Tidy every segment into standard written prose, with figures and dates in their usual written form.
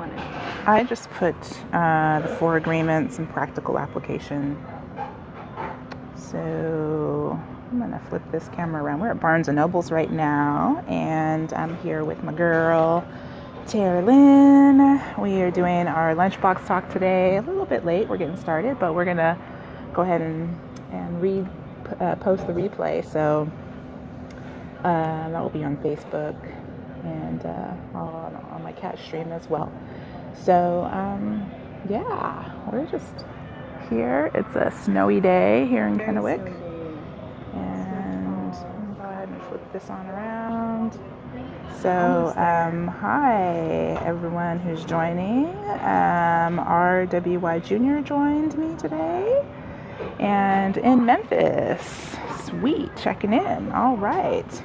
want to? I just put the 4 agreements and practical application. So I'm going to flip this camera around. We're at Barnes & Noble's right now, and I'm here with my girl, Tara Lynn. We are doing our lunchbox talk today. A little bit late. We're getting started, but we're going to go ahead and post the replay. So that will be on Facebook and on my cat stream as well. So yeah, we're just here. It's a snowy day here in Kennewick, and I'll go ahead and flip this on around. So hi everyone who's joining. RWY Jr. joined me today, and in Memphis. Sweet, checking in. All right.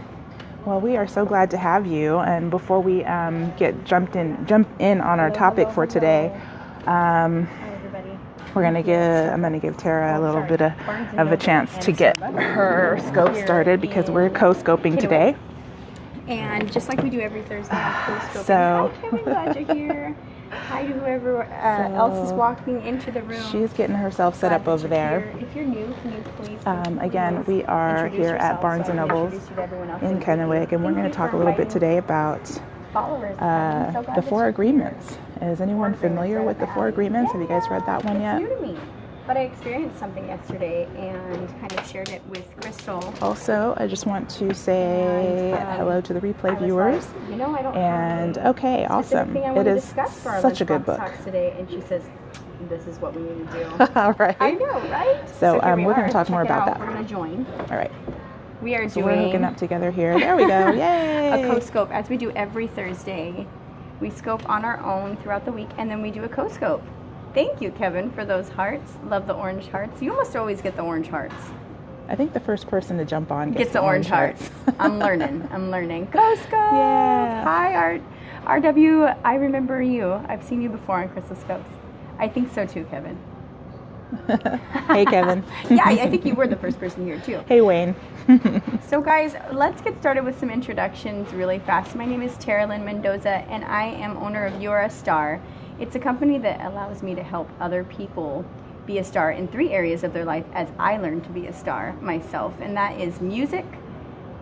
Well, we are so glad to have you. And before we jump in on our topic for today, I'm gonna give Tara a little bit of a chance to get her scope started, because we're co-scoping today. And just like we do every Thursday, I'm co-scoping. So hi, Kevin, glad you're here. Hi to whoever else is walking into the room. She's getting herself set up over there. If you're new, can you please? Again, we are here at Barnes & Noble's in Kennewick, and we're going to talk a little bit today about the 4 agreements. Is anyone familiar with the 4 agreements? Have you guys read that one yet? It's new to me, but I experienced something yesterday and kind of shared it with Crystal. Also, I just want to say hello to the replay viewers. I don't and okay, awesome. It is such a good book. Today, and she says, this is what we need to do. All right. I know, right? So we're going to talk more about that. We're going to join. All right. We are We're hooking up together here. There we go. Yay! A co-scope, as we do every Thursday. We scope on our own throughout the week, and then we do a co-scope. Thank you, Kevin, for those hearts. Love the orange hearts. You almost always get the orange hearts. I think the first person to jump on gets the orange hearts. I'm learning. Co-scope. Yeah. Hi, RW. I remember you. I've seen you before on Crystal Scopes. I think so too, Kevin. Hey, Kevin. Yeah, I think you were the first person here too. Hey, Wayne. So guys, let's get started with some introductions really fast. My name is Tara Lynn Mendoza, and I am owner of You're a Star. It's a company that allows me to help other people be a star in 3 areas of their life as I learned to be a star myself, and that is music,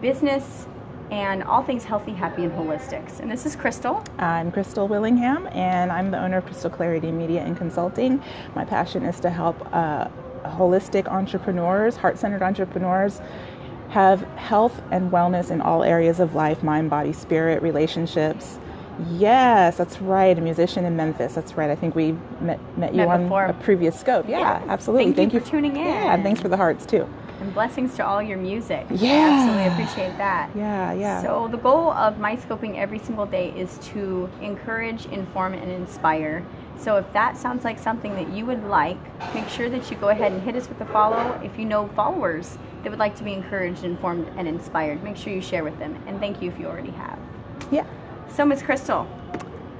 business, and all things healthy, happy, and holistics. And this is Crystal. I'm Crystal Willingham, and I'm the owner of cclaritymedia and Consulting. My passion is to help holistic entrepreneurs, heart-centered entrepreneurs, have health and wellness in all areas of life: mind, body, spirit, relationships. Yes, that's right. A musician in Memphis. That's right. I think we met you on a previous scope. Yeah, yes. Absolutely. Thank you for tuning in. Yeah, and thanks for the hearts too. And blessings to all your music. Yeah. I absolutely appreciate that. Yeah. So the goal of my scoping every single day is to encourage, inform, and inspire. So if that sounds like something that you would like, make sure that you go ahead and hit us with a follow. If you know followers that would like to be encouraged, informed, and inspired, make sure you share with them. And thank you if you already have. Yeah. So Ms. Crystal,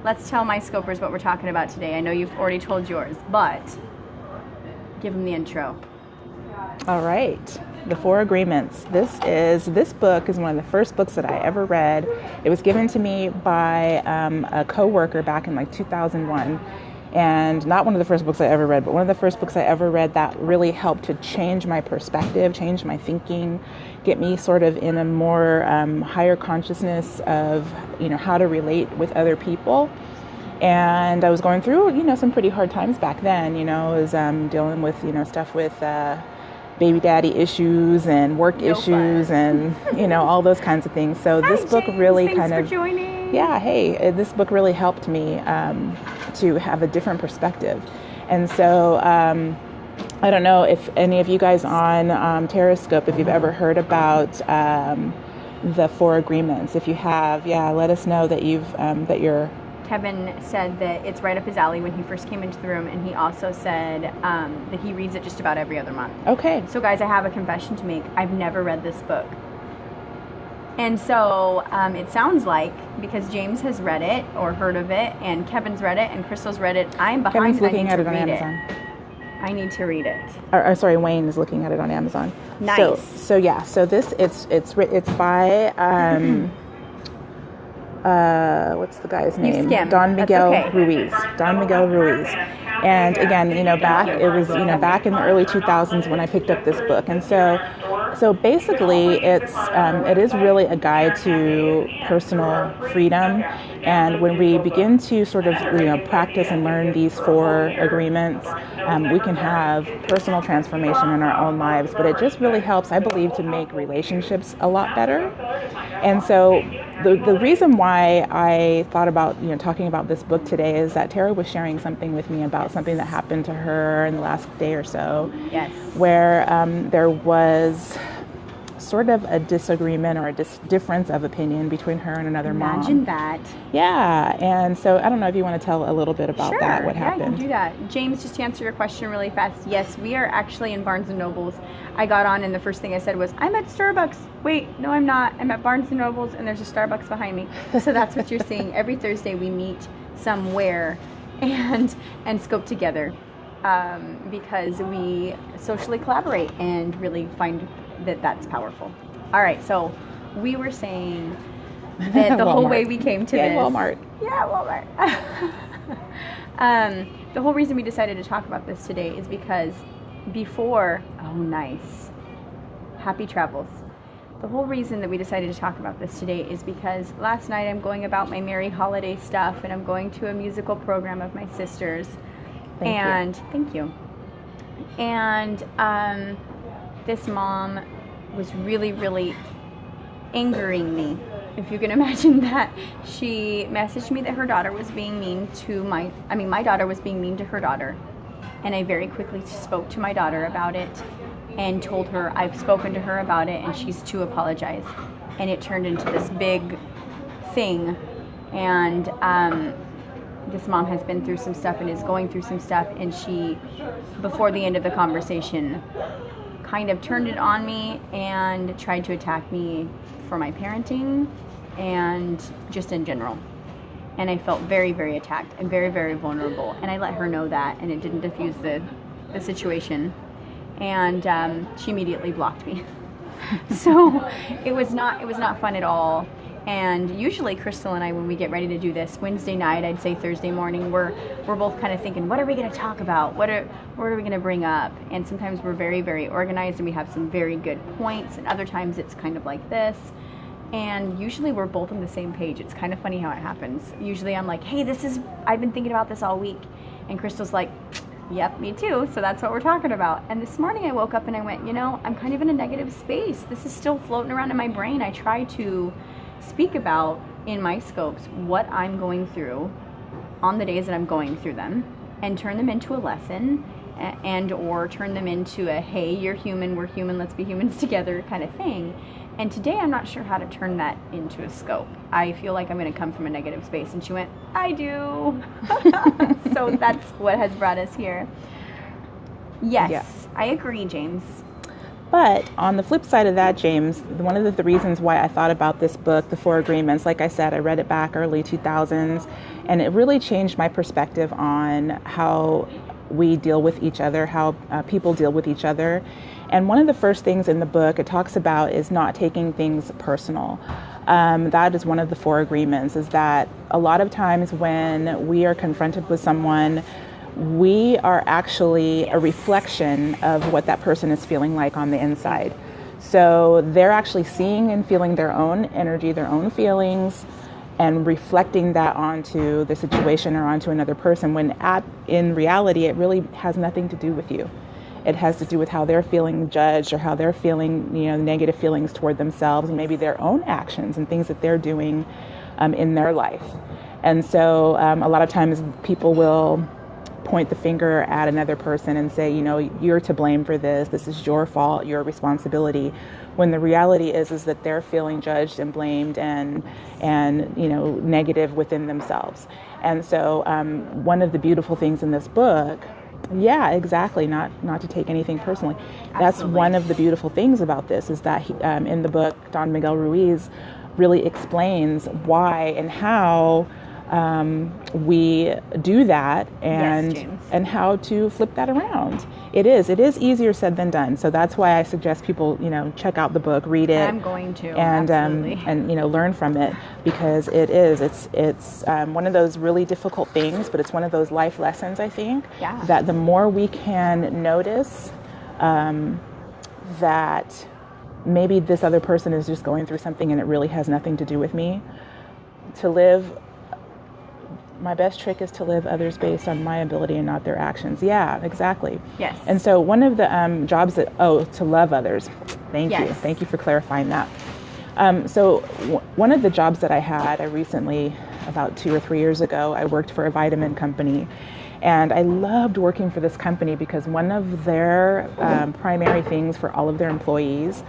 let's tell my scopers what we're talking about today. I know you've already told yours, but give them the intro. All right. The 4 agreements. This book is one of the first books that I ever read. It was given to me by a coworker back in like 2001. And not one of the first books I ever read, but one of the first books I ever read that really helped to change my perspective, change my thinking, get me sort of in a more higher consciousness of, how to relate with other people. And I was going through, some pretty hard times back then. I was dealing with, stuff with baby daddy issues and work issues and, all those kinds of things. So this book really Thanks for joining. Yeah, hey, this book really helped me to have a different perspective. And so I don't know if any of you guys on Terrascope, if you've ever heard about the 4 agreements. If you have, let us know that you're... Kevin said that it's right up his alley when he first came into the room, and he also said that he reads it just about every other month. Okay. So guys, I have a confession to make. I've never read this book. And so it sounds like, because James has read it or heard of it, and Kevin's read it, and Crystal's read it, I'm behind. Kevin's looking at it on Amazon. I need to read it. Sorry, Wayne is looking at it on Amazon. Nice. So this it's by what's the guy's You name? skimmed. Don That's Miguel okay. Ruiz. Don Miguel Ruiz. And again, back in the early 2000s when I picked up this book. And so basically it is really a guide to personal freedom. And when we begin to sort of, practice and learn these 4 agreements, we can have personal transformation in our own lives. But it just really helps, I believe, to make relationships a lot better. And so the reason why I thought about, talking about this book today is that Tara was sharing something with me about something that happened to her in the last day or so. Yes. Where there was sort of a disagreement or a difference of opinion between her and another mom. Imagine that. Yeah. And so I don't know if you want to tell a little bit about that, what happened. Yeah, I can do that. James, just to answer your question really fast. Yes, we are actually in Barnes & Noble's. I got on and the first thing I said was, I'm at Starbucks. Wait, no, I'm not. I'm at Barnes & Noble's and there's a Starbucks behind me. So that's what you're seeing. Every Thursday we meet somewhere and scope together because we socially collaborate and really find that that's powerful. All right, so we were saying that the whole way we came to this. Walmart. Yeah, Walmart. The whole reason we decided to talk about this today is because happy travels. The whole reason that we decided to talk about this today is because last night I'm going about my merry holiday stuff and I'm going to a musical program of my sister's. Thank you. And this mom was really, really angering me, if you can imagine that. She messaged me that her daughter was being mean to my daughter was being mean to her daughter. And I very quickly spoke to my daughter about it and told her I've spoken to her about it and she's to apologize. And it turned into this big thing. And this mom has been through some stuff and is going through some stuff. And she, before the end of the conversation, kind of turned it on me and tried to attack me for my parenting and just in general. And I felt very, very attacked and very, very vulnerable. And I let her know that, and it didn't diffuse the situation. And she immediately blocked me. So it was not fun at all. And usually Crystal and I, when we get ready to do this, Wednesday night, I'd say Thursday morning, we're both kind of thinking, what are we going to talk about? What are we going to bring up? And sometimes we're very, very organized and we have some very good points. And other times it's kind of like this. And usually we're both on the same page. It's kind of funny how it happens. Usually I'm like, hey, I've been thinking about this all week. And Crystal's like, yep, me too. So that's what we're talking about. And this morning I woke up and I went, I'm kind of in a negative space. This is still floating around in my brain. I try to speak about in my scopes what I'm going through on the days that I'm going through them and turn them into a lesson and or turn them into a, hey, you're human, we're human, let's be humans together kind of thing. And today I'm not sure how to turn that into a scope. I feel like I'm going to come from a negative space. And she went, I do. So that's what has brought us here. Yes, I agree, James. But on the flip side of that, James, one of the reasons why I thought about this book, The 4 Agreements, like I said, I read it back early 2000s, and it really changed my perspective on how we deal with each other, how people deal with each other. And one of the first things in the book it talks about is not taking things personal. That is one of the 4 agreements, is that a lot of times when we are confronted with someone, we are actually a reflection of what that person is feeling like on the inside. So they're actually seeing and feeling their own energy, their own feelings, and reflecting that onto the situation or onto another person, when in reality, it really has nothing to do with you. It has to do with how they're feeling judged or how they're feeling, negative feelings toward themselves, and maybe their own actions and things that they're doing in their life. And so a lot of times people will point the finger at another person and say, you're to blame for this. This is your fault, your responsibility. When the reality is that they're feeling judged and blamed and negative within themselves. And so one of the beautiful things in this book, yeah, exactly, not to take anything personally. Absolutely. That's one of the beautiful things about this, is that in the book, Don Miguel Ruiz really explains why and how we do that, Yes, James. and how to flip that around. It is easier said than done. So that's why I suggest people, check out the book, read it. I'm going to, and absolutely. And learn from it, because it's one of those really difficult things, but it's one of those life lessons, I think, Yeah. that the more we can notice that maybe this other person is just going through something and it really has nothing to do with me, my best trick is to live others based on my ability and not their actions. Yeah, exactly. Yes. And so one of the jobs to love others. Thank you. Yes. Thank you for clarifying that. One of the jobs that I had, I recently, about 2 or 3 years ago, I worked for a vitamin company. And I loved working for this company because one of their primary things for all of their employees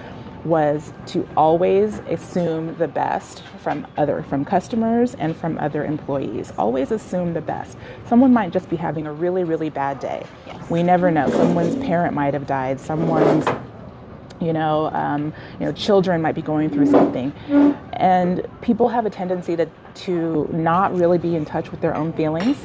was to always assume the best from customers and from other employees. Always assume the best. Someone might just be having a really, really bad day. Yes. We never know. Someone's parent might have died. Someone's, children might be going through something. And people have a tendency to not really be in touch with their own feelings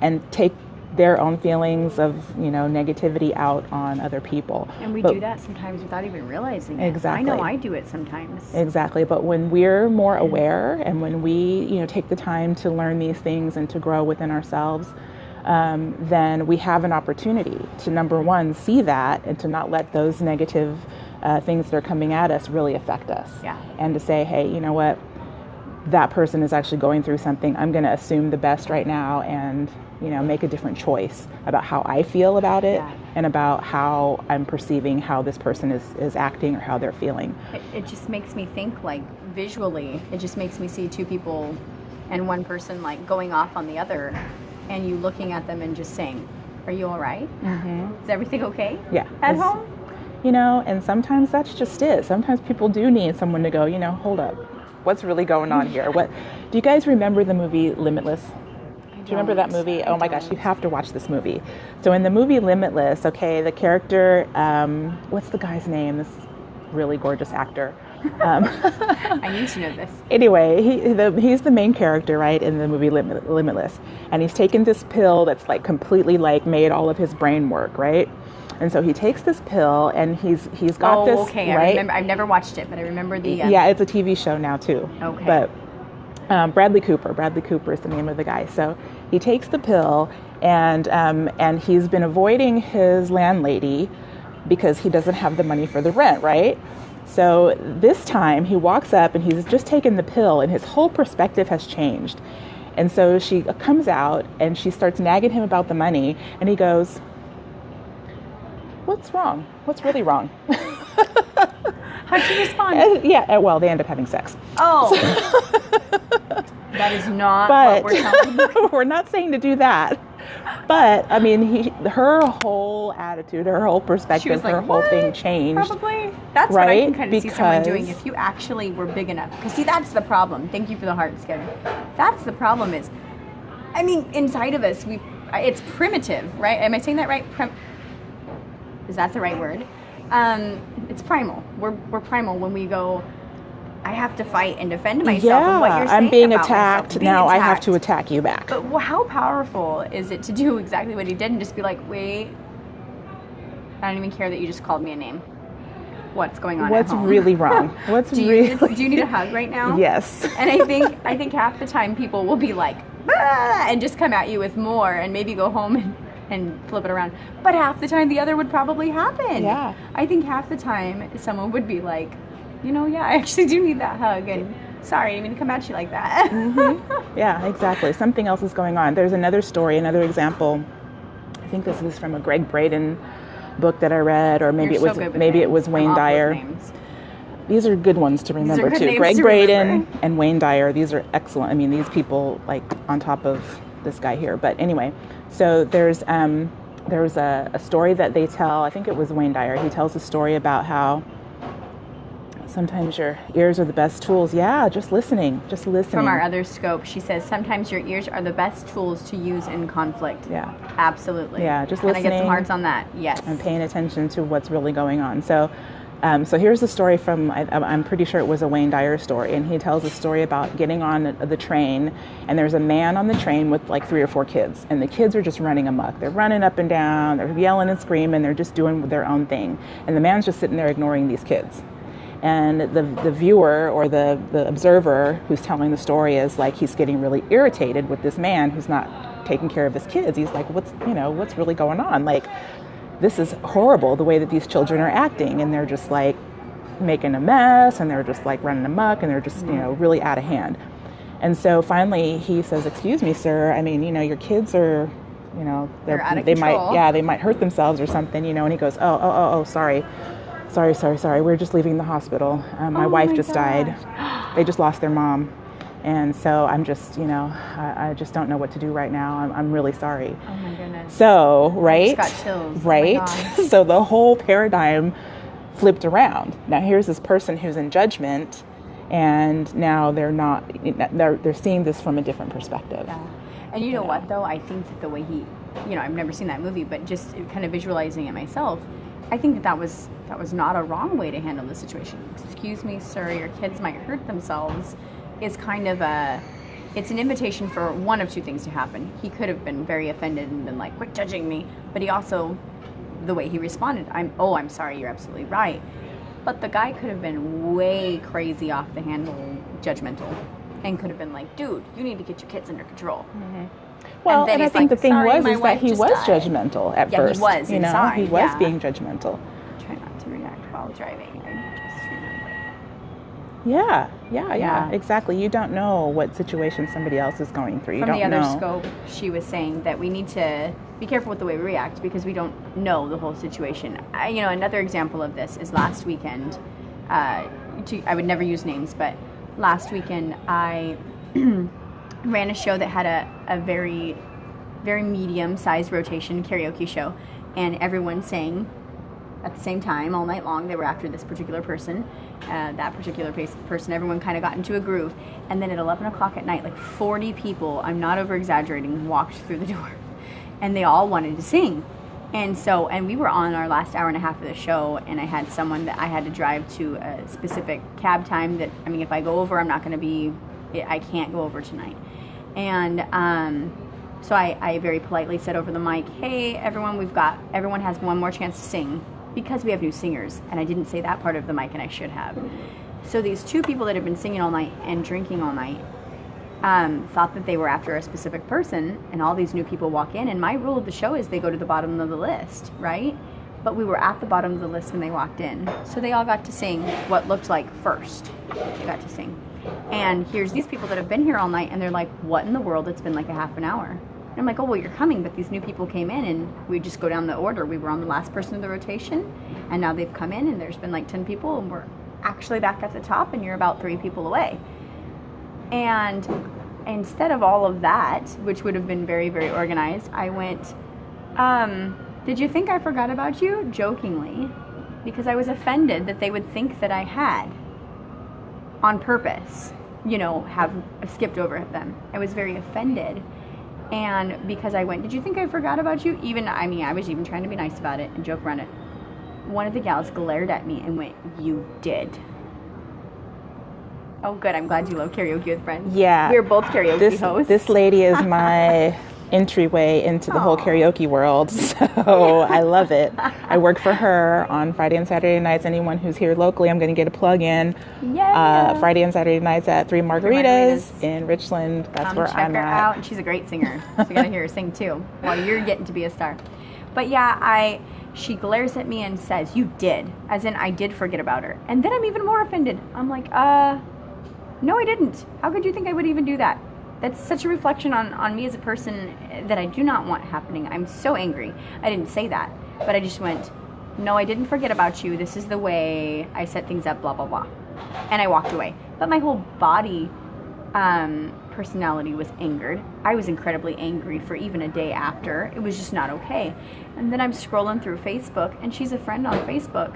and take their own feelings of, negativity out on other people. And we do that sometimes without even realizing it. Exactly. I know I do it sometimes. Exactly. But when we're more aware and when we, take the time to learn these things and to grow within ourselves, then we have an opportunity to, number one, see that and to not let those negative things that are coming at us really affect us. Yeah. And to say, hey, you know what? That person is actually going through something. I'm going to assume the best right now and, make a different choice about how I feel about it. Yeah. And about how I'm perceiving how this person is acting or how they're feeling. It just makes me think, like, visually. It just makes me see two people and one person, like, going off on the other, and you looking at them and just saying, are you all right? Mm-hmm. Is everything okay? Yeah. At home? And sometimes that's just it. Sometimes people do need someone to go, hold up. What's really going on here? Do you guys remember the movie Limitless? Do you remember that movie? Oh my gosh, you have to watch this movie. So in the movie Limitless, okay, the character, what's the guy's name? This really gorgeous actor. I need to know this. Anyway, he's the main character, right, in the movie Limitless. And he's taken this pill that's like completely like made all of his brain work, right? And so he takes this pill and he's got this, okay. Right? I remember. I've never watched it, but I remember the... Yeah, it's a TV show now too. Okay. But Bradley Cooper is the name of the guy. So he takes the pill and he's been avoiding his landlady because he doesn't have the money for the rent, right? So this time he walks up and he's just taken the pill and his whole perspective has changed. And so she comes out and she starts nagging him about the money and he goes, "What's wrong? What's really wrong?" How'd you respond? Well, they end up having sex. Oh. That is not what we're telling you. We're not saying to do that. But, I mean, her whole attitude, her whole perspective, like, her whole thing changed. Probably. That's right? what I can kind of see someone Because- doing if you actually were big enough. Because, see, that's the problem. Thank you for the heart, Kevin. That's the problem is, I mean, inside of us, it's primitive, right? Am I saying that right? Is that the right word? It's primal. We're primal when we go, I have to fight and defend myself. And what you're saying I'm being about attacked. myself, Now I have to attack you back. But how powerful is it to do exactly what he did and just be like, wait, I don't even care that you just called me a name. What's going on What's at home? really wrong? Do you need a hug right now? Yes. And I think half the time people will be like, "Ah," and just come at you with more and maybe go home and flip it around. But half the time the other would probably happen. Yeah. I think half the time someone would be like, I actually do need that hug, and sorry, I didn't mean to come at you like that. Mm-hmm. Yeah, exactly. Something else is going on. There's another story, another example. I think this is from a Greg Braden book that I read, or maybe it was Wayne Dyer. These are good ones to remember too. Greg Braden and Wayne Dyer. These are excellent. I mean, these people like on top of this guy here. But anyway, so there was a story that they tell. I think it was Wayne Dyer. He tells a story about how sometimes your ears are the best tools. Yeah, just listening. From our other scope, she says, sometimes your ears are the best tools to use in conflict. Yeah. Absolutely. Yeah, just listening. listening. Can I get some hearts on that? Yes. And paying attention to what's really going on. So So here's the story from, I'm pretty sure it was a Wayne Dyer story, and he tells a story about getting on the train, and there's a man on the train with like 3 or 4 kids, and the kids are just running amok. They're running up and down, they're yelling and screaming, they're just doing their own thing, and the man's just sitting there ignoring these kids. And the viewer or the observer who's telling the story is like, he's getting really irritated with this man who's not taking care of his kids. He's like, what's really going on? Like, this is horrible, the way that these children are acting, and they're just like making a mess, and they're just like running amok, and they're just, really out of hand. And so finally he says, excuse me, sir, I mean, your kids are, they're out of they control. they might hurt themselves or something, and he goes, oh, sorry, we're just leaving the hospital. My wife just died. They just lost their mom. And so I'm just, I just don't know what to do right now. I'm really sorry. Oh my goodness. So, right? I just got chills. Right? Oh my God. So the whole paradigm flipped around. Now here's this person who's in judgment, and now they're seeing this from a different perspective. Yeah. And you know what though? I think that the way he, I've never seen that movie, but just kind of visualizing it myself, I think that was not a wrong way to handle the situation. Excuse me, sir, your kids might hurt themselves. Is kind of it's an invitation for one of two things to happen. He could have been very offended and been like, quit judging me. But he also, the way he responded, I'm sorry, you're absolutely right. But the guy could have been way crazy off the handle, judgmental, and could have been like, dude, you need to get your kids under control. Mm-hmm. Well, and I think the thing was that he was judgmental at first. He was inside. He was being judgmental. Try not to react while driving. I just remember. Yeah, exactly. You don't know what situation somebody else is going through. From the other scope, she was saying that we need to be careful with the way we react because we don't know the whole situation. Another example of this is last weekend. I would never use names, but last weekend I ran a show that had a very, very medium-sized rotation karaoke show, and everyone sang at the same time all night long. They were after this particular person, everyone kind of got into a groove, and then at 11 o'clock at night, like 40 people, I'm not over-exaggerating, walked through the door, and they all wanted to sing. And we were on our last hour and a half of the show, and I had someone that I had to drive to a specific cab time that, if I go over, I can't go over tonight. And so I very politely said over the mic, hey, everyone has one more chance to sing, because we have new singers. And I didn't say that part of the mic, and I should have. So these 2 people that have been singing all night and drinking all night thought that they were after a specific person, and all these new people walk in, and my rule of the show is they go to the bottom of the list, right? But we were at the bottom of the list when they walked in. So they all got to sing what looked like first. They got to sing. And here's these people that have been here all night, and they're like, what in the world? It's been like a half an hour. And I'm like, oh, well, you're coming, but these new people came in, and we just go down the order. We were on the last person of the rotation, and now they've come in, and there's been like 10 people, and we're actually back at the top, and you're about 3 people away. And instead of all of that, which would have been very, very organized, I went, did you think I forgot about you? Jokingly, because I was offended that they would think that I had, on purpose, have skipped over them. I was very offended. And because I went, did you think I forgot about you? I was even trying to be nice about it and joke around it. One of the gals glared at me and went, you did. Oh, good. I'm glad you love karaoke with friends. Yeah. We're both karaoke hosts. This lady is my entryway into the whole karaoke world, so I love it. I work for her on Friday and Saturday nights. Anyone who's here locally, I'm going to get a plug in. Yeah. Friday and Saturday nights at Three Margaritas in Richland. That's where I'm at. Check her out. And she's a great singer. So you got to hear her sing too while you're getting to be a star. But yeah, she glares at me and says, you did. As in, I did forget about her. And then I'm even more offended. I'm like, no, I didn't. How could you think I would even do that? That's such a reflection on me as a person that I do not want happening. I'm so angry. I didn't say that, but I just went, no, I didn't forget about you. This is the way I set things up, blah, blah, blah. And I walked away. But my whole body personality was angered. I was incredibly angry for even a day after. It was just not okay. And then I'm scrolling through Facebook, and she's a friend on Facebook,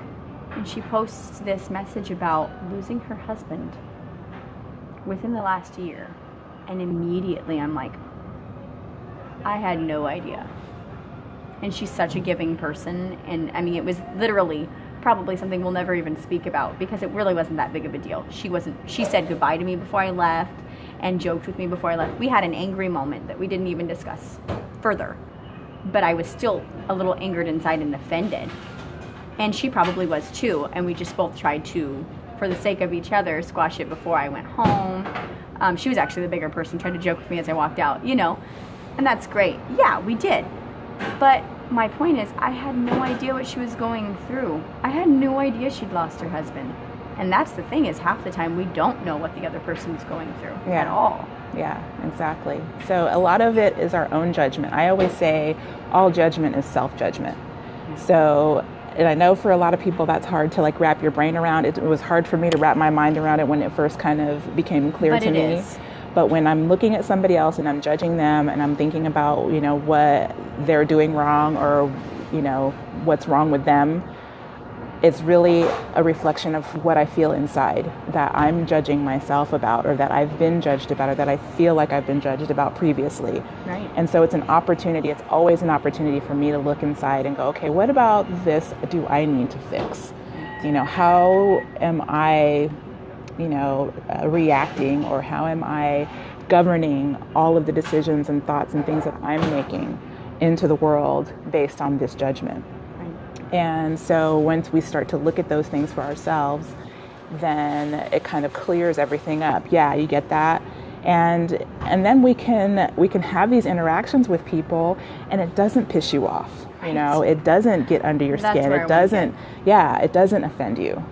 and she posts this message about losing her husband within the last year. And immediately I'm like, I had no idea. And she's such a giving person. And it was literally probably something we'll never even speak about because it really wasn't that big of a deal. She said goodbye to me before I left and joked with me before I left. We had an angry moment that we didn't even discuss further, but I was still a little angered inside and offended. And she probably was too, and we just both tried to, for the sake of each other, squash it before I went home. She was actually the bigger person, tried to joke with me as I walked out, and that's great. Yeah, we did. But my point is, I had no idea what she was going through. I had no idea she'd lost her husband. And that's the thing, is half the time we don't know what the other person's going through at all. Yeah, exactly. So a lot of it is our own judgment. I always say all judgment is self-judgment. So, and I know for a lot of people that's hard to like wrap your brain around. It was hard for me to wrap my mind around it when it first kind of became clear to me. But when I'm looking at somebody else and I'm judging them and I'm thinking about, what they're doing wrong or, what's wrong with them, it's really a reflection of what I feel inside that I'm judging myself about, or that I've been judged about, or that I feel like I've been judged about previously. Right. And so it's an opportunity. It's always an opportunity for me to look inside and go, okay, what about this do I need to fix? How am I, reacting, or how am I governing all of the decisions and thoughts and things that I'm making into the world based on this judgment? And so once we start to look at those things for ourselves, then it kind of clears everything up. Yeah, you get that. And then we can have these interactions with people and it doesn't piss you off. It doesn't get under your skin. It doesn't offend you.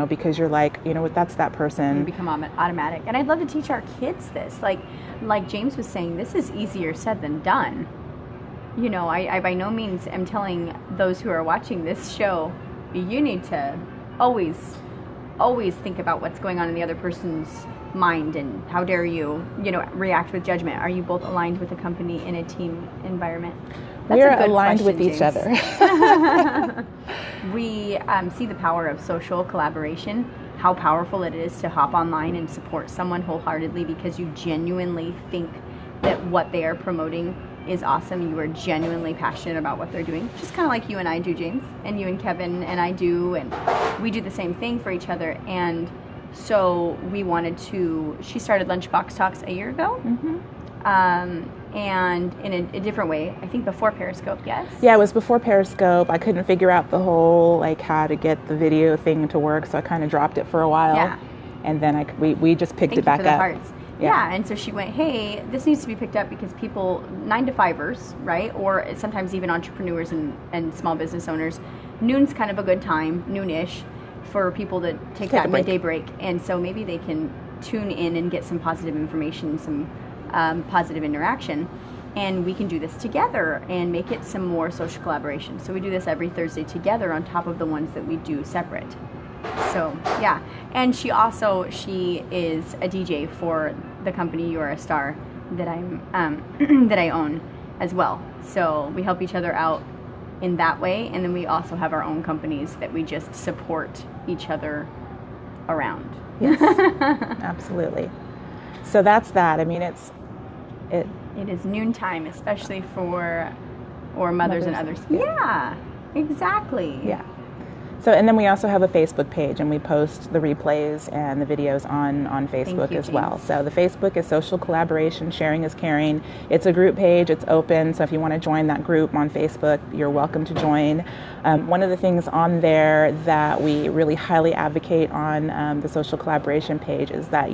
Because you're like, that's that person. You become automatic. And I'd love to teach our kids this. Like James was saying, this is easier said than done. I by no means am telling those who are watching this show, you need to always think about what's going on in the other person's mind, and how dare you, react with judgment. Are you both aligned with the company in a team environment? We're aligned with each other. We see the power of social collaboration, how powerful it is to hop online and support someone wholeheartedly because you genuinely think that what they are promoting is awesome. You are genuinely passionate about what they're doing, just kind of like you and I do, James, and you and Kevin and I do, and we do the same thing for each other. And so we wanted to, she started Lunchbox Talks a year ago. And in a different way, I think before Periscope, yes? Yeah, it was before Periscope. I couldn't figure out the whole, how to get the video thing to work, so I kind of dropped it for a while. Yeah. And then we just picked it back up. Hearts. Yeah, and so she went, hey, this needs to be picked up because people, 9-to-5ers, right, or sometimes even entrepreneurs and small business owners, noon's kind of a good time, noonish, for people to take that midday break. And so maybe they can tune in and get some positive information, some positive interaction, and we can do this together and make it some more social collaboration. So we do this every Thursday together on top of the ones that we do separate. So yeah, and she is a DJ for the company You Are a Star that that I own as well. So we help each other out in that way, and then we also have our own companies that we just support each other around. Yes, absolutely. So that's that. I mean, it is noontime, especially for mothers and others. Yeah, exactly. Yeah. So, and then we also have a Facebook page, and we post the replays and the videos on Facebook as well. So the Facebook is Social Collaboration, Sharing is Caring. It's a group page, it's open, so if you want to join that group on Facebook, you're welcome to join. One of the things on there that we really highly advocate on the Social Collaboration page is that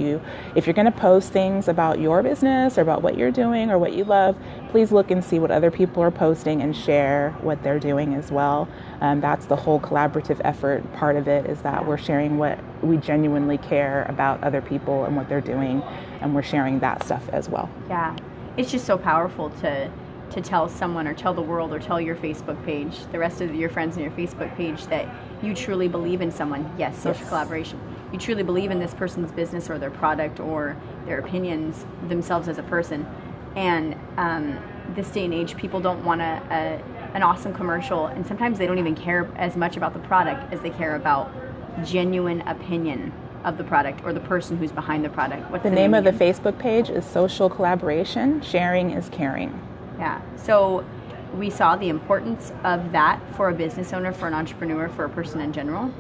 if you're going to post things about your business or about what you're doing or what you love, please look and see what other people are posting and share what they're doing as well. That's the whole collaborative effort part of it, is that we're sharing what we genuinely care about other people and what they're doing, and we're sharing that stuff as well. Yeah, it's just so powerful to tell someone, or tell the world, or tell your Facebook page, the rest of your friends on your Facebook page, that you truly believe in someone. Yes, social collaboration. You truly believe in this person's business or their product or their opinions, themselves as a person. And this day and age, people don't want an awesome commercial, and sometimes they don't even care as much about the product as they care about genuine opinion of the product or the person who's behind the product. What's the name of the Facebook page is Social Collaboration, Sharing is Caring. Yeah. So we saw the importance of that for a business owner, for an entrepreneur, for a person in general,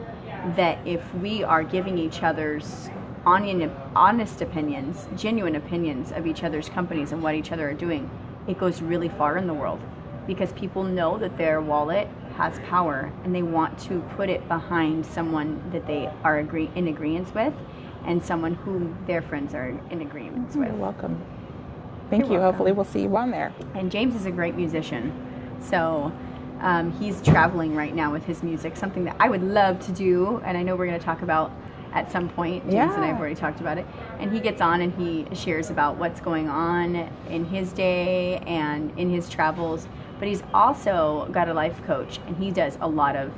that if we are giving each other's honest opinions, genuine opinions of each other's companies and what each other are doing, it goes really far in the world, because people know that their wallet has power and they want to put it behind someone that they are in agreement with, and someone who their friends are in agreement with. You're welcome. Thank you. Welcome. Hopefully we'll see you on there. And James is a great musician. So he's traveling right now with his music, something that I would love to do. And I know we're going to talk about at some point. James and I have already talked about it. And he gets on and he shares about what's going on in his day and in his travels. But he's also got a life coach, and he does a lot of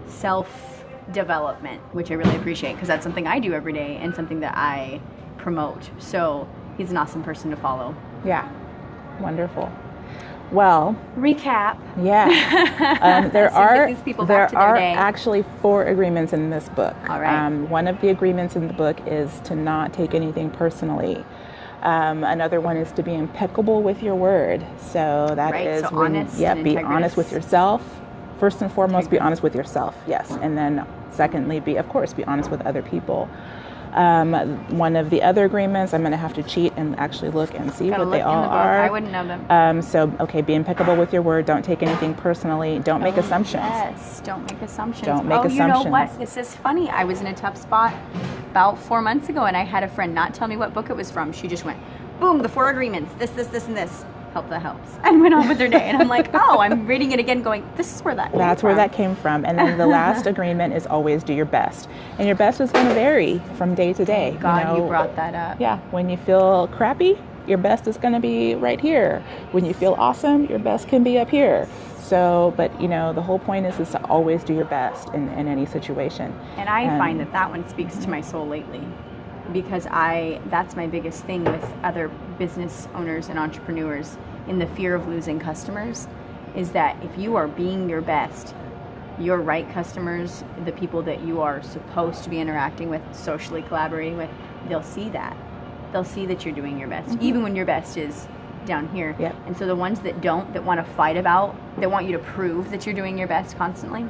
self-development, which I really appreciate, because that's something I do every day and something that I promote. So he's an awesome person to follow. Yeah. Wonderful. Well, recap. Yeah. There So are get these people back to their are day. actually 4 agreements in this book. All right. One of the agreements in the book is to not take anything personally. Another one is to be impeccable with your word. So that Right, is so honest and be honest with integritous. yourself. First and foremost, be honest with yourself. Yes, and then secondly, be honest with other people. One of the other agreements, I'm going to have to cheat and actually look and see Gotta what they look in all the book. are. I wouldn't know them. Be impeccable with your word. Don't take anything personally. Don't make assumptions. Yes, don't make assumptions. Don't make You know assumptions. what? This is funny. I was in a tough spot about 4 months ago, and I had a friend not tell me what book it was from. She just went, boom, the 4 agreements, this, and this. Help that helps. And went on with her day. And I'm like, oh, I'm reading it again going, this is where that came That's from. where that came from. And then the last agreement is always do your best. And your best is going to vary from day to day. God, you brought that up. Yeah. When you feel crappy, your best is going to be right here. When you feel awesome, your best can be up here. So, but the whole point is to always do your best in any situation. And I find that one speaks to my soul lately, because that's my biggest thing with other business owners and entrepreneurs in the fear of losing customers, is that if you are being your best, your right customers, the people that you are supposed to be interacting with, socially collaborating with, they'll see that. They'll see that you're doing your best, even when your best is down here. Yep. And so the ones that don't, that want to fight about, that want you to prove that you're doing your best constantly,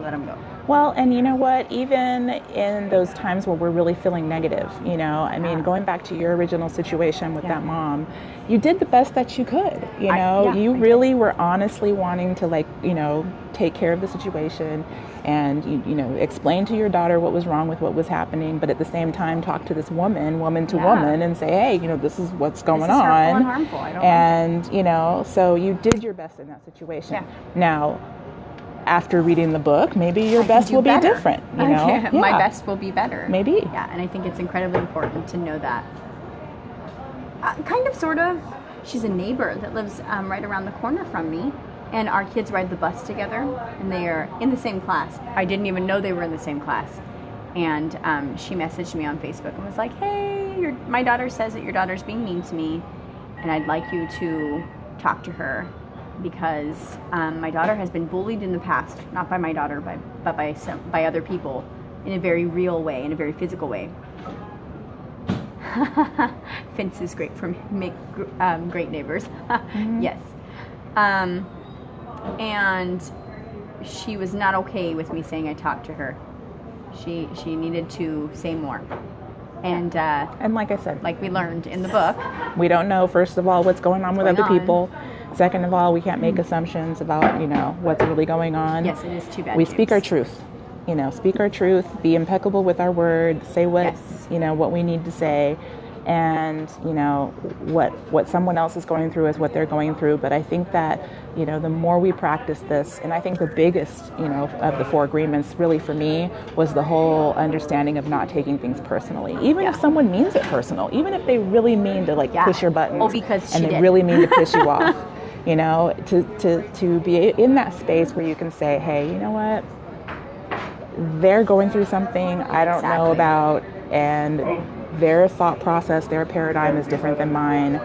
let them go. Well, and you know what? Even in those times where we're really feeling negative, going back to your original situation with that mom, you did the best that you could. You really were honestly wanting to take care of the situation and explain to your daughter what was wrong with what was happening, but at the same time talk to this woman to woman, and say, hey, this is what's going on. This is hurtful and harmful. I don't like it. So you did your best in that situation. Yeah. Now, after reading the book, maybe your best will be different. My best will be better. Maybe. Yeah, and I think it's incredibly important to know that. Kind of, sort of. She's a neighbor that lives right around the corner from me, and our kids ride the bus together, and they are in the same class. I didn't even know they were in the same class. And she messaged me on Facebook and was like, hey, my daughter says that your daughter's being mean to me, and I'd like you to talk to her, because my daughter has been bullied in the past, not by my daughter, but by other people, in a very real way, in a very physical way. Fence is great for make great neighbors. Yes. And she was not okay with me saying I talked to her. She needed to say more. And like I said, like we learned in the book, we don't know, first of all, what's going on with other people. Second of all, we can't make assumptions about, what's really going on. Yes, it is too bad. We speak our truth. Speak our truth, be impeccable with our word, say what, what we need to say. And, what someone else is going through is what they're going through. But I think that, the more we practice this, and I think the biggest, of the 4 agreements really for me was the whole understanding of not taking things personally. Even if someone means it personal, even if they really mean to push your buttons. Oh, because and they really mean to piss you off. To be in that space where you can say, hey, you know what? They're going through something I don't know about, and their thought process, their paradigm is different than mine.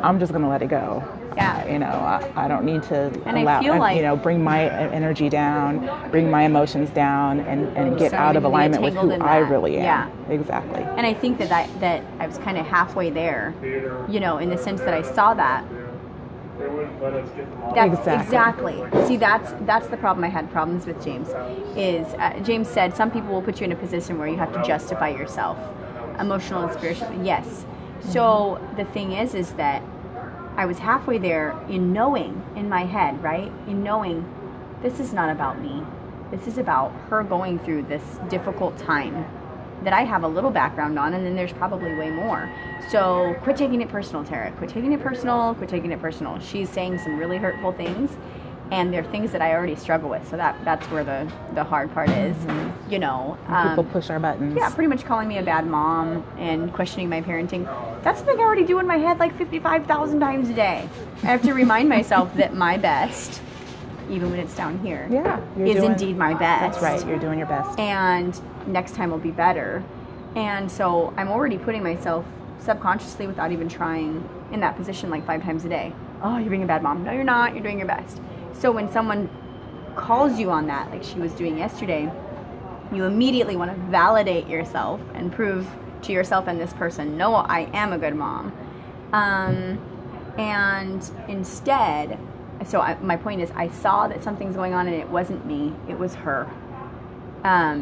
I'm just going to let it go. Yeah. I don't need to I feel like, bring my energy down, bring my emotions down, and get out of alignment with who I really am. Yeah. Exactly. And I think that I was kind of halfway there, in the sense that I saw that, they wouldn't let us get them off. Exactly. See, that's the problem I had problems with James. Is James said some people will put you in a position where you have to justify yourself, emotional and spiritual. Yes. So the thing is that I was halfway there in knowing in my head, right? In knowing this is not about me. This is about her going through this difficult time that I have a little background on, and then there's probably way more. So quit taking it personal, Tara. Quit taking it personal. Quit taking it personal. She's saying some really hurtful things, and they're things that I already struggle with. So that's where the hard part is. You know, people push our buttons. Yeah, pretty much calling me a bad mom and questioning my parenting. That's something I already do in my head like 55,000 times a day. I have to remind myself that my best, even when it's down here, is indeed my best. That's right. You're doing your best. And next time will be better. And so I'm already putting myself subconsciously, without even trying, in that position like 5 times a day. Oh, you're being a bad mom. No, you're not. You're doing your best. So when someone calls you on that, like she was doing yesterday, you immediately want to validate yourself and prove to yourself and this person, no, I am a good mom. And instead, my point is, I saw that something's going on, and it wasn't me, it was her.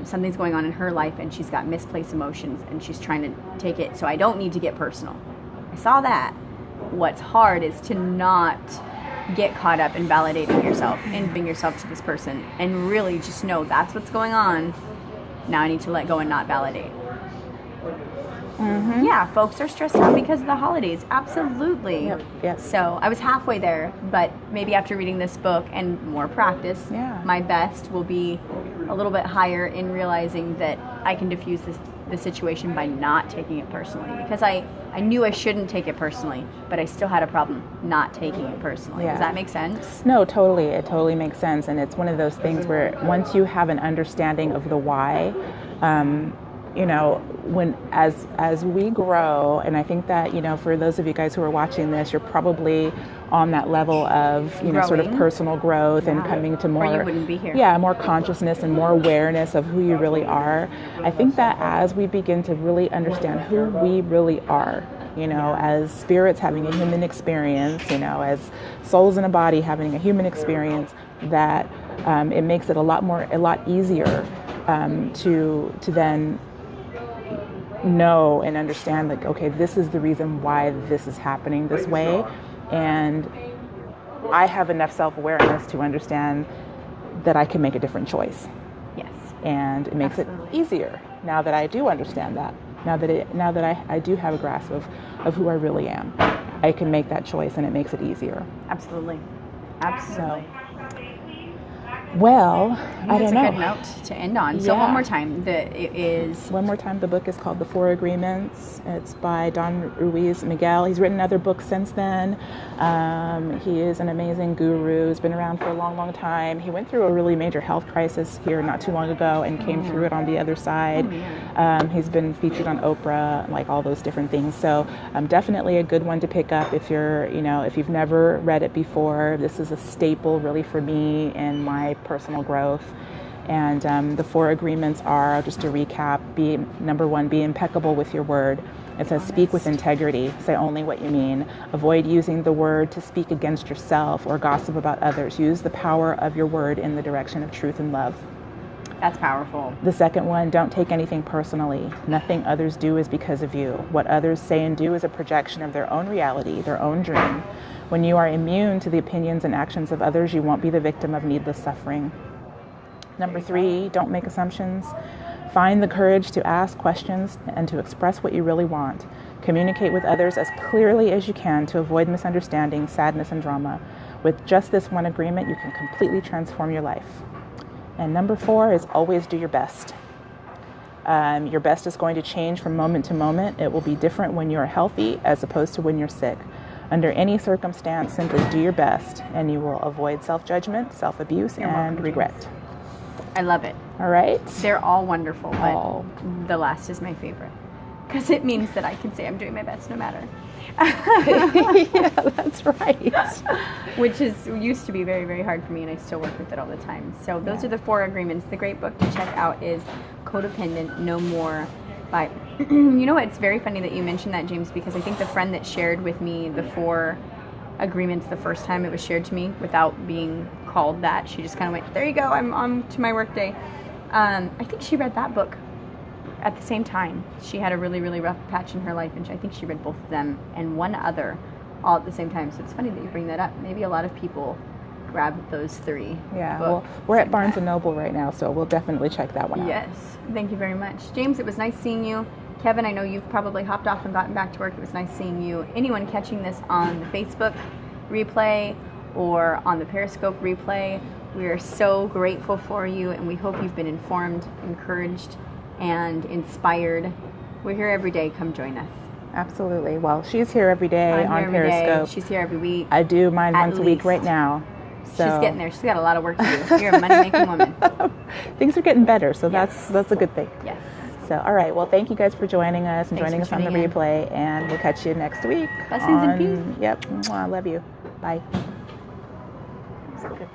Something's going on in her life, and she's got misplaced emotions, and she's trying to take it, so I don't need to get personal. I saw that. What's hard is to not get caught up in validating yourself and being yourself to this person, and really just know that's what's going on. Now I need to let go and not validate. Yeah, folks are stressed out because of the holidays. Absolutely. Yep. So I was halfway there, but maybe after reading this book and more practice, my best will be a little bit higher in realizing that I can diffuse the situation by not taking it personally. Because I knew I shouldn't take it personally, but I still had a problem not taking it personally. Does that make sense? No, totally. It totally makes sense. And it's one of those things where once you have an understanding of the why, you know, as we grow, and I think that, you know, for those of you guys who are watching this, you're probably on that level of, you know, sort of personal growth and coming to more, or you wouldn't be here. Yeah, more consciousness and more awareness of who you really are. I think that as we begin to really understand who we really are, you know, as spirits having a human experience, you know, as souls in a body having a human experience, that it makes it a lot easier to then know and understand, like, okay, this is the reason why this is happening this way, and I have enough self-awareness to understand that I can make a different choice. Yes. And it makes it easier now that I do understand that. Now that I do have a grasp of who I really am, I can make that choice, and it makes it easier. Absolutely. So, well, I don't know. That's a good note to end on. So one more time, the book is called The 4 Agreements. It's by Don Ruiz Miguel. He's written other books since then. He is an amazing guru. He's been around for a long, long time. He went through a really major health crisis here not too long ago and came through it on the other side. He's been featured on Oprah, like all those different things. So definitely a good one to pick up if if you've never read it before. This is a staple really for me and my personal growth. And the 4 agreements are, just to recap, number 1, be impeccable with your word. It says speak with integrity, say only what you mean. Avoid using the word to speak against yourself or gossip about others. Use the power of your word in the direction of truth and love. That's powerful. The second one, don't take anything personally. Nothing others do is because of you. What others say and do is a projection of their own reality, their own dream. When you are immune to the opinions and actions of others, you won't be the victim of needless suffering. Number 3, don't make assumptions. Find the courage to ask questions and to express what you really want. Communicate with others as clearly as you can to avoid misunderstanding, sadness, and drama. With just this one agreement, you can completely transform your life. And number 4 is always do your best. Your best is going to change from moment to moment. It will be different when you're healthy as opposed to when you're sick. Under any circumstance, simply do your best, and you will avoid self-judgment, self-abuse, and regret. I love it. All right? They're all wonderful, but the last is my favorite. Because it means that I can say I'm doing my best no matter. Yeah, that's right. Which used to be very, very hard for me, and I still work with it all the time. So those are the 4 agreements. The great book to check out is Codependent No More by, you know, it's very funny that you mentioned that, James, because I think the friend that shared with me the 4 agreements the first time it was shared to me without being called that. She just kind of went, there you go, I'm on to my work day. I think she read that book at the same time. She had a really, really rough patch in her life, and I think she read both of them and one other all at the same time. So it's funny that you bring that up. Maybe a lot of people grab those 3 Yeah, books. well, we're at Barnes & Noble right now, so we'll definitely check that one out. Yes, thank you very much. James, it was nice seeing you. Kevin, I know you've probably hopped off and gotten back to work. It was nice seeing you. Anyone catching this on the Facebook replay or on the Periscope replay, we are so grateful for you, and we hope you've been informed, encouraged, and inspired. We're here every day. Come join us. Absolutely. Well, she's here every day I'm on here every day. Periscope. She's here every week. I do mine At once a week least. right now. So She's getting there. She's got a lot of work to do. You're a money-making woman. things are getting better, so Yes. that's a good thing. Yes. So, all right. Well, thank you guys for joining us and Thanks joining for us on the tuning in. replay, and we'll catch you next week. Blessings and peace. Yep. I love you. Bye. So good.